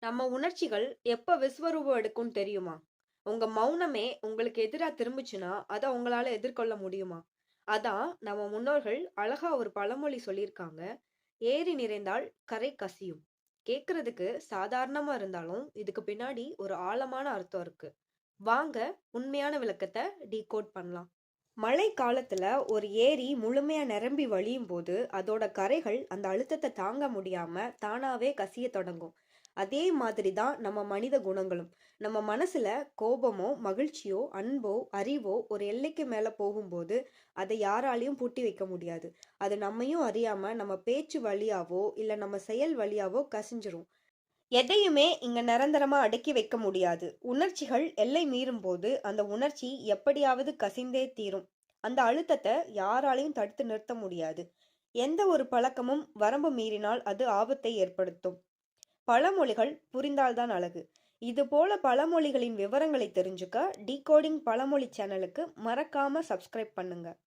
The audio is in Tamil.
நம்ம உணர்ச்சிகள் எப்ப விஸ்வரூபம் எடுக்கும்னு தெரியுமா? உங்க மௌனமே உங்களுக்கு எதிரா திரும்புச்சுன்னா, அத உங்களால எதிர்கொள்ள முடியுமா? அதான் நம்ம முன்னோர்கள் அழகா ஒரு பழமொழி சொல்லியிருக்காங்க. "ஏரி நிறைந்தால் கரை கசியும்." கேட்கறதுக்கு சாதாரணமா இருந்தாலும், இதுக்கு பின்னாடி ஒரு ஆழமான அர்த்தம் இருக்கு. வாங்க உண்மையான விளக்கத்த டீகோட் பண்ணலாம். மழை காலத்துல ஒரு ஏரி முழுமையா நிரம்பி வழியும் போது, அதோட கரைகள் அந்த அழுத்தத்த தாங்க முடியாம தானாவே கசியத் தொடங்கும். அதே மாதிரி தான் நம்ம மனித குணங்களும். நம்ம மனசுல கோபமோ, மகிழ்ச்சியோ, அன்போ, அறிவோ ஒரு எல்லைக்கு மேல போகும்போது, அதை யாராலயும் பூட்டி வைக்க முடியாது. அது நம்மையும் அறியாம நம்ம பேச்சு வழியாவோ, இல்ல நம்ம செயல் வழியாவோ கசிஞ்சிரும். எதையுமே இங்க நிரந்தரமா அடக்கி வைக்க முடியாது. உணர்ச்சிகள் எல்லை மீறும்போது, அந்த உணர்ச்சி எப்படியாவது கசிந்தே தீரும். அந்த அழுத்தத்த யாராலயும் தடுத்து நிறுத்த முடியாது. எந்த ஒரு பழக்கமும் வரம்பு மீறினால் அது ஆபத்தை ஏற்படுத்தும். பழமொழிகள் புரிந்தால்தான் அழகு. இது போல பழமொழிகளின் விவரங்களை தெரிஞ்சுக்க டீகோடிங் பழமொழி சேனலுக்கு மறக்காம சப்ஸ்கிரைப் பண்ணுங்க.